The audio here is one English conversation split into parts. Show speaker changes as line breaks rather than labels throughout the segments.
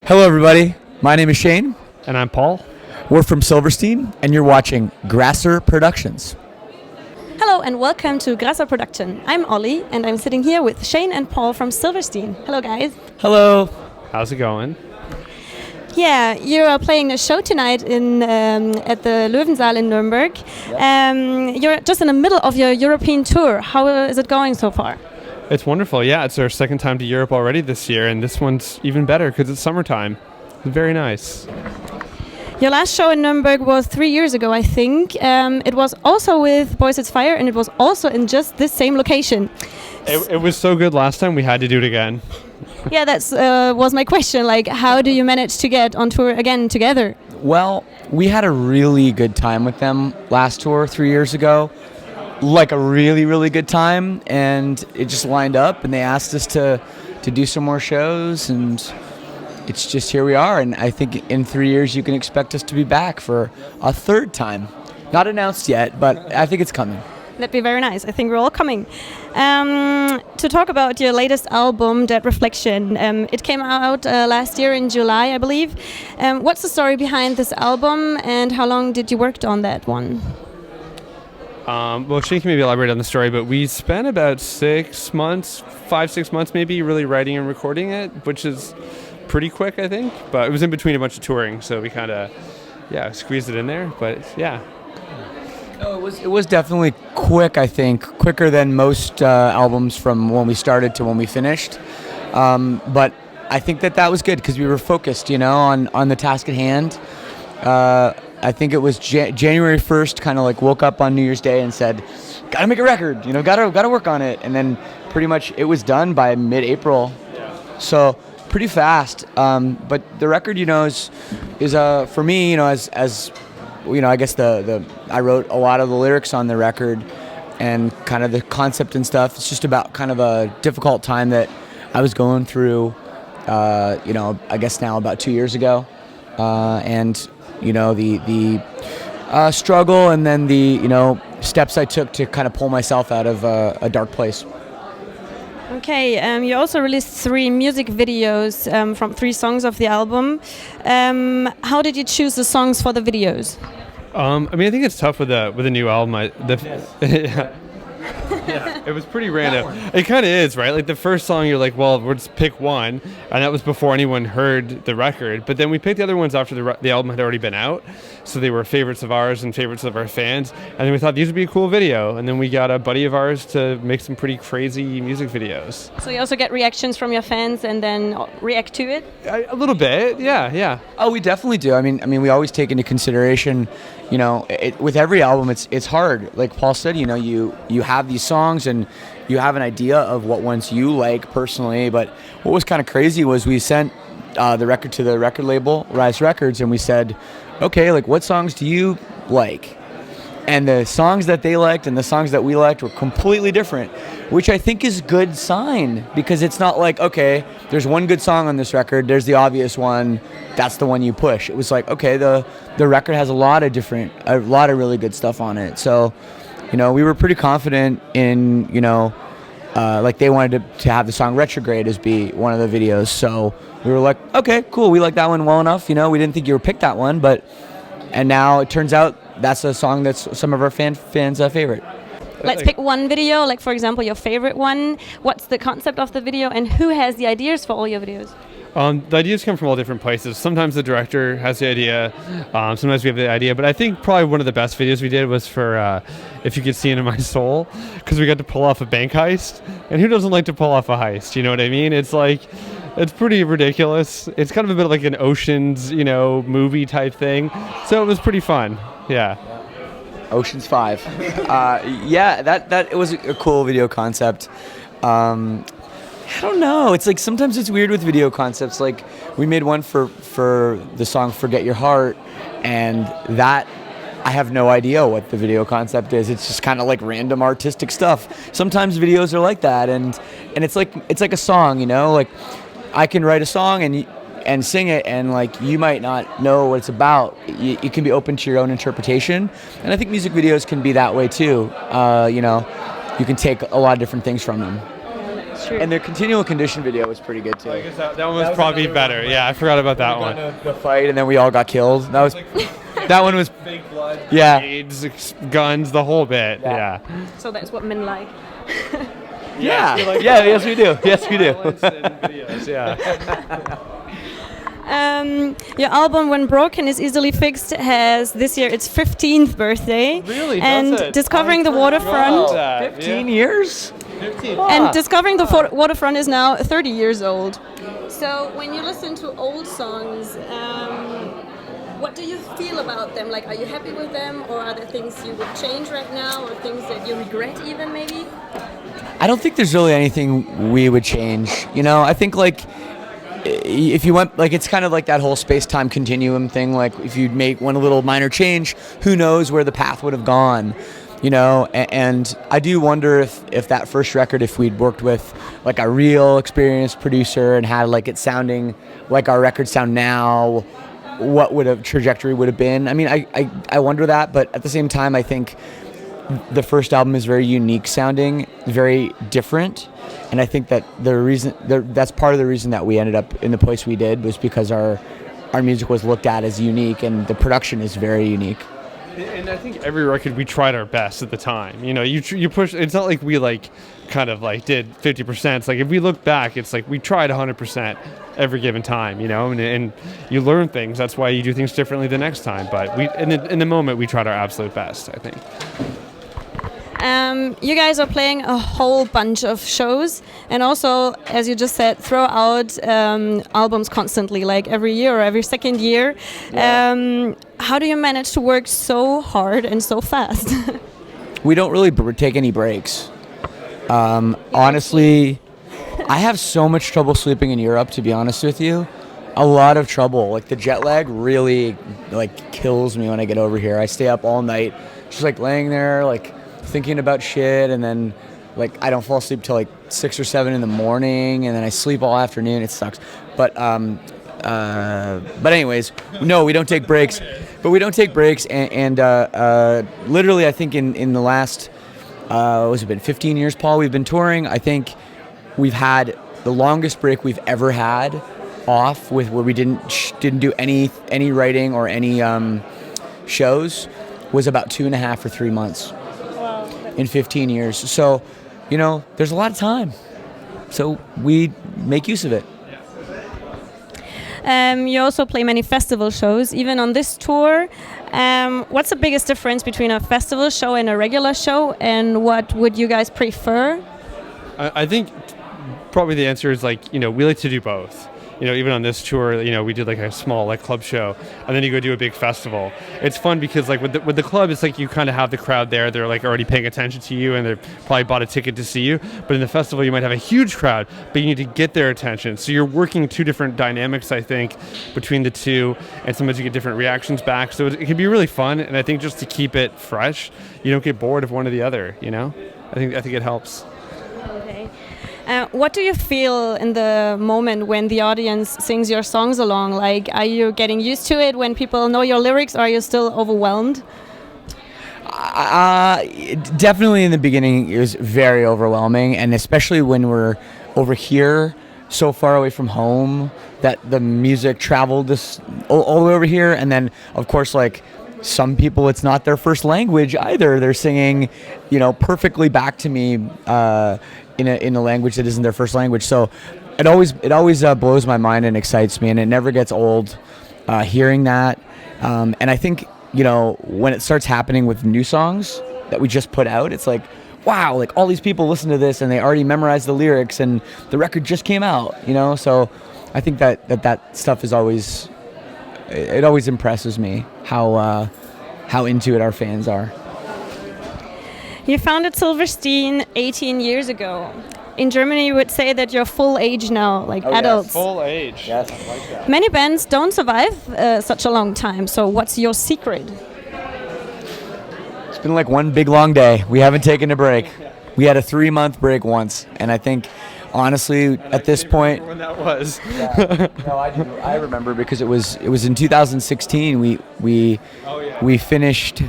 Hello, everybody. My name is Shane.
And I'm Paul.
We're from Silverstein, and you're watching Grasser Productions.
Hello and welcome to Grasser Production. I'm Ollie and I'm sitting here with Shane and Paul from Silverstein. Hello guys.
Hello.
How's it going?
Yeah, you are playing a show tonight at the Löwensaal in Nuremberg. Yep. You're just in the middle of your European tour. How is it going so far?
It's wonderful. Yeah, it's our second time to Europe already this year, and this one's even better because it's summertime. It's very nice.
Your last show in Nuremberg was 3 years ago, I think. It was also with Boysetsfire, and it was also in just this same location.
It was so good last time, we had to do it again.
Yeah, that's was my question. Like, how do you manage to get on tour again together?
Well, we had a really good time with them last tour 3 years ago. Like a really, really good time, and it just lined up, and they asked us to do some more shows, and it's just here we are. And I think in 3 years you can expect us to be back for a third time. Not announced yet, but I think it's coming.
That'd be very nice. I think we're all coming. To talk about your latest album, Dead Reflection. It came out last year in July, I believe. What's the story behind this album, and how long did you work on that one?
Well, Shane can maybe elaborate on the story, but we spent about 6 months, 5-6 months maybe, really writing and recording it, which is pretty quick, I think. But it was in between a bunch of touring, so we kind of, squeezed it in there. But yeah.
No, it was definitely quick, I think. Quicker than most albums from when we started to when we finished. But I think that was good because we were focused, on the task at hand. I think it was January 1st, kind of like woke up on New Year's Day and said, gotta make a record, gotta work on it. And then pretty much it was done by mid-April. Yeah. So pretty fast. But the record, is for me, as I guess I wrote a lot of the lyrics on the record and kind of the concept and stuff. It's just about kind of a difficult time that I was going through, I guess now about 2 years ago. And the struggle, and then the steps I took to kind of pull myself out of a dark place.
Okay, you also released 3 music videos from 3 songs of the album. How did you choose the songs for the videos?
I think it's tough with a new album. Yeah, it was pretty random. It kind of is, right? Like the first song, you're like, well, we'll just pick one, and that was before anyone heard the record. But then we picked the other ones after the album had already been out, so they were favorites of ours and favorites of our fans. And then we thought these would be a cool video, and then we got a buddy of ours to make some pretty crazy music videos.
So you also get reactions from your fans and then react to it?
A little bit, yeah.
Oh, we definitely do. I mean, we always take into consideration. With every album, it's hard. Like Paul said, you have these songs and you have an idea of what ones you like personally. But what was kind of crazy was we sent the record to the record label, Rise Records, and we said, okay, like what songs do you like? And the songs that they liked and the songs that we liked were completely different, which I think is a good sign, because it's not like, okay, there's one good song on this record, there's the obvious one, that's the one you push. It was like, okay, the record has a lot of really good stuff on it. So, we were pretty confident in, like they wanted to have the song Retrograde as be one of the videos. So we were like, okay, cool, we like that one well enough. We didn't think you would pick that one, and now it turns out that's a song that's some of our fans' favorite.
Let's pick one video, like for example your favorite one. What's the concept of the video, and who has the ideas for all your videos?
The ideas come from all different places. Sometimes the director has the idea, sometimes we have the idea, but I think probably one of the best videos we did was for If You Could See Into My Soul, because we got to pull off a bank heist, and who doesn't like to pull off a heist, you know what I mean? It's like, it's pretty ridiculous. It's kind of a bit like an Ocean's, movie type thing, so it was pretty fun, yeah.
Ocean's 5. That it was a cool video concept. I don't know. It's like sometimes it's weird with video concepts. Like we made one for the song Forget Your Heart, and that I have no idea what the video concept is. It's just kind of like random artistic stuff. Sometimes videos are like that, and it's like a song, like I can write a song and sing it, and like you might not know what it's about. You can be open to your own interpretation, and I think music videos can be that way too. You can take a lot of different things from them.
That's true.
And the continual condition video was pretty good too.
I guess that one was probably better. Yeah, I forgot about that one.
The fight, and then we all got killed. That was that one was
fake blood,
yeah,
AIDS, guns, the whole bit. Yeah.
So that's what men like.
yeah, yes we do. Yes we do.
Your album When Broken is Easily Fixed has this year its 15th birthday.
Really?
And
Does it?
Discovering the Waterfront.
15 years?
15.
And Discovering the Waterfront is now 30 years old. So when you listen to old songs, what do you feel about them? Like, are you happy with them, or are there things you would change right now, or things that you regret even maybe?
I don't think there's really anything we would change. You know, I think like if you went, like, it's kind of like that whole space-time continuum thing. Like, if you'd make one little minor change, who knows where the path would have gone, you know? And I do wonder if that first record, if we'd worked with like a real experienced producer and had like it sounding like our records sound now, what would a trajectory would have been. I mean, I wonder that, but at the same time, I think the first album is very unique sounding, very different. And I think that that's part of the reason that we ended up in the place we did, was because our music was looked at as unique, and the production is very unique.
And I think every record we tried our best at the time. You know, you push. It's not like we like kind of like did 50%. It's like if we look back, it's like we tried 100% every given time. You know, and you learn things. That's why you do things differently the next time. But in the moment, we tried our absolute best, I think.
You guys are playing a whole bunch of shows, and also, as you just said, throw out albums constantly, like every year or every second year. Yeah. How do you manage to work so hard and so fast?
We don't really take any breaks. Honestly, I have so much trouble sleeping in Europe, to be honest with you. A lot of trouble. Like, the jet lag really like kills me when I get over here. I stay up all night, just like laying there, like thinking about shit, and then like I don't fall asleep till like 6 or 7 in the morning, and then I sleep all afternoon. It sucks. But anyways, no, we don't take breaks. But we don't take breaks, and literally, I think in the last what's it been, 15 years, Paul, we've been touring. I think we've had the longest break we've ever had off, with where we didn't do any writing or any shows, was about 2.5 or 3 months. In 15 years. So, you know, there's a lot of time. So we make use of it.
You also play many festival shows, even on this tour. What's the biggest difference between a festival show and a regular show, and what would you guys prefer?
I think probably the answer is, like, you know, we like to do both. You know, even on this tour, you know, we did like a small like club show, and then you go do a big festival. It's fun because like with the club, it's like you kind of have the crowd there. They're like already paying attention to you, and they've probably bought a ticket to see you. But in the festival, you might have a huge crowd, but you need to get their attention. So you're working two different dynamics, I think, between the two, and sometimes you get different reactions back. So it can be really fun, and I think just to keep it fresh, you don't get bored of one or the other. You know, I think it helps.
Okay. What do you feel in the moment when the audience sings your songs along? Like, are you getting used to it when people know your lyrics, or are you still overwhelmed?
Definitely in the beginning, it was very overwhelming, and especially when we're over here, so far away from home, that the music traveled all the way over here, and then, of course, like, some people, it's not their first language either. They're singing, you know, perfectly back to me in a language that isn't their first language. So it always blows my mind and excites me, and it never gets old hearing that. And I think, you know, when it starts happening with new songs that we just put out, it's like, wow, like all these people listen to this and they already memorized the lyrics, and the record just came out, you know. So I think that stuff is always, it always impresses me how into it our fans are.
You founded Silverstein 18 years ago. In Germany, you would say that you're full age now, like adults.
Yes, full age.
Yes, I like that.
Many bands don't survive such a long time. So what's your secret?
It's been like one big long day. We haven't taken a break. We had a 3-month break once, and I think, honestly, at this point,
when that was.
Yeah, no, I do. I remember because it was in 2016. We finished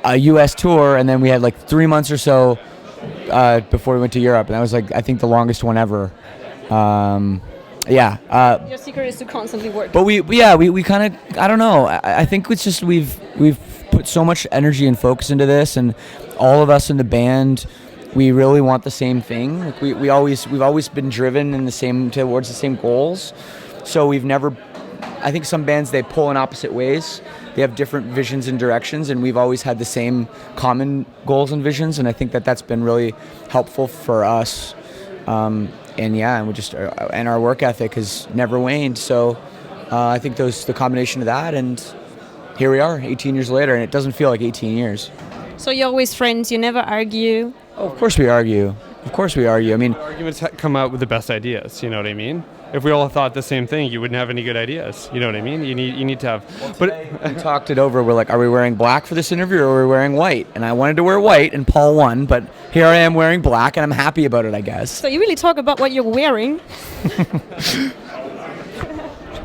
a U.S. tour, and then we had like 3 months or so before we went to Europe, and that was like I think the longest one ever.
Your secret is to constantly work.
But we kind of, I don't know. I think it's just we've put so much energy and focus into this, and all of us in the band, we really want the same thing. Like we've always been driven towards the same goals. So we've never. I think some bands, they pull in opposite ways. They have different visions and directions, and we've always had the same common goals and visions. And I think that's been really helpful for us. And our work ethic has never waned. So I think the combination of that, and here we are 18 years later, and it doesn't feel like 18 years.
So you're always friends, you never argue?
Oh, of course we argue. I mean,
arguments come out with the best ideas, you know what I mean? If we all thought the same thing, you wouldn't have any good ideas, you know what I mean? You need to have...
We talked it over. We're like, are we wearing black for this interview, or are we wearing white? And I wanted to wear white, and Paul won, but here I am wearing black, and I'm happy about it, I guess.
So you really talk about what you're wearing?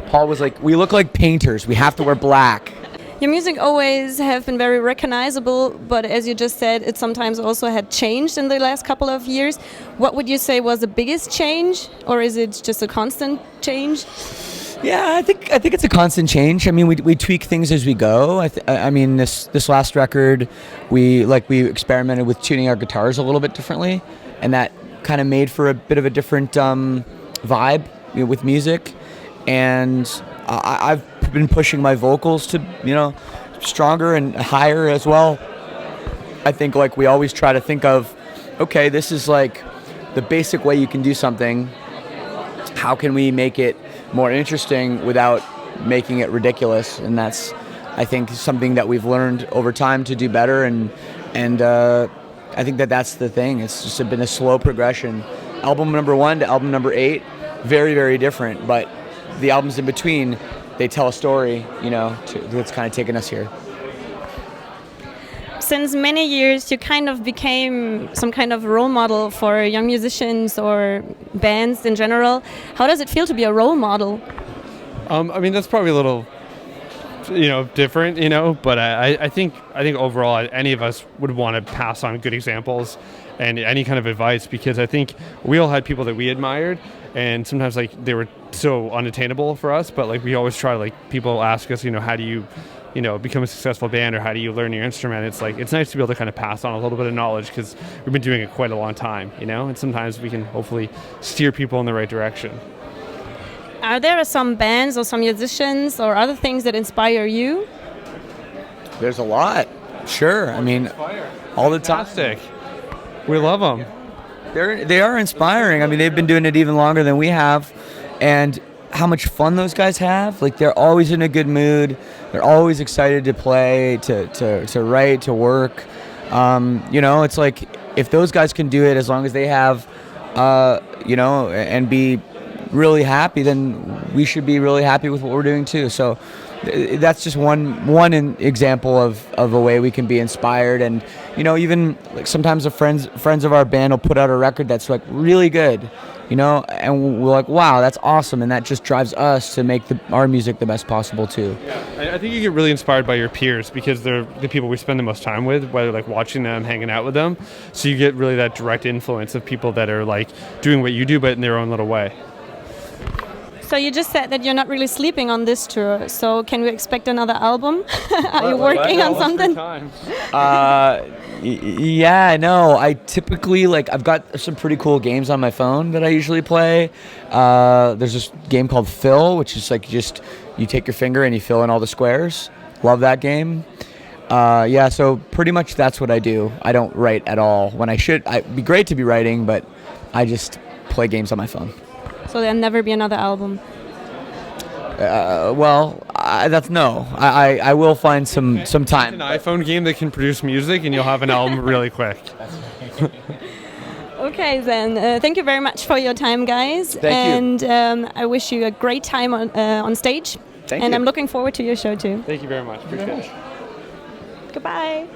Paul was like, we look like painters. We have to wear black.
Your music always have been very recognizable, but as you just said, it sometimes also had changed in the last couple of years. What would you say was the biggest change, or is it just a constant change?
Yeah, I think it's a constant change. I mean, we tweak things as we go. I mean, this last record, we experimented with tuning our guitars a little bit differently, and that kind of made for a bit of a different vibe, with music. And I've been pushing my vocals to, stronger and higher as well. I think we always try to think of, okay, this is like the basic way you can do something. How can we make it more interesting without making it ridiculous? And that's, I think, something that we've learned over time to do better. And I think that's the thing. It's just been a slow progression. Album number 1 to album number 8, very, very different. But the albums in between, they tell a story, that's kind of taken us here.
Since many years, you kind of became some kind of role model for young musicians or bands in general. How does it feel to be a role model?
I mean, that's probably a little, different, but I think overall, any of us would want to pass on good examples and any kind of advice, because I think we all had people that we admired, and sometimes they were so unattainable for us, but we always try, people ask us, how do you become a successful band, or how do you learn your instrument? It's nice to be able to kind of pass on a little bit of knowledge, because we've been doing it quite a long time, and sometimes we can hopefully steer people in the right direction.
Are there some bands or some musicians or other things that inspire you?
There's a lot. Sure. I mean, all the time.
Fantastic. We love them.
They are inspiring. I mean, they've been doing it even longer than we have, and how much fun those guys have. They're always in a good mood. They're always excited to play, to write, to work. It's like, if those guys can do it as long as they have, and be really happy, then we should be really happy with what we're doing too. So that's just one example of a way we can be inspired. And even sometimes the friends of our band will put out a record that's really good, and we're like, wow, that's awesome, and that just drives us to make our music the best possible too.
Yeah, I think you get really inspired by your peers, because they're the people we spend the most time with, whether watching them, hanging out with them. So you get really that direct influence of people that are doing what you do, but in their own little way.
So you just said that you're not really sleeping on this tour. So can we expect another album? Are you working on something?
Yeah, no. I typically I've got some pretty cool games on my phone that I usually play. There's this game called Fill, which is you take your finger and you fill in all the squares. Love that game. So pretty much that's what I do. I don't write at all. When I should, it'd be great to be writing, but I just play games on my phone.
So there'll never be another album?
That's no. I will find some time.
An iPhone game that can produce music, and you'll have an album really quick.
Okay, then. Thank you very much for your time, guys.
Thank
you. And I wish you a great time on stage.
Thank you.
And I'm looking forward to your show too.
Thank you very much. Appreciate it.
Goodbye.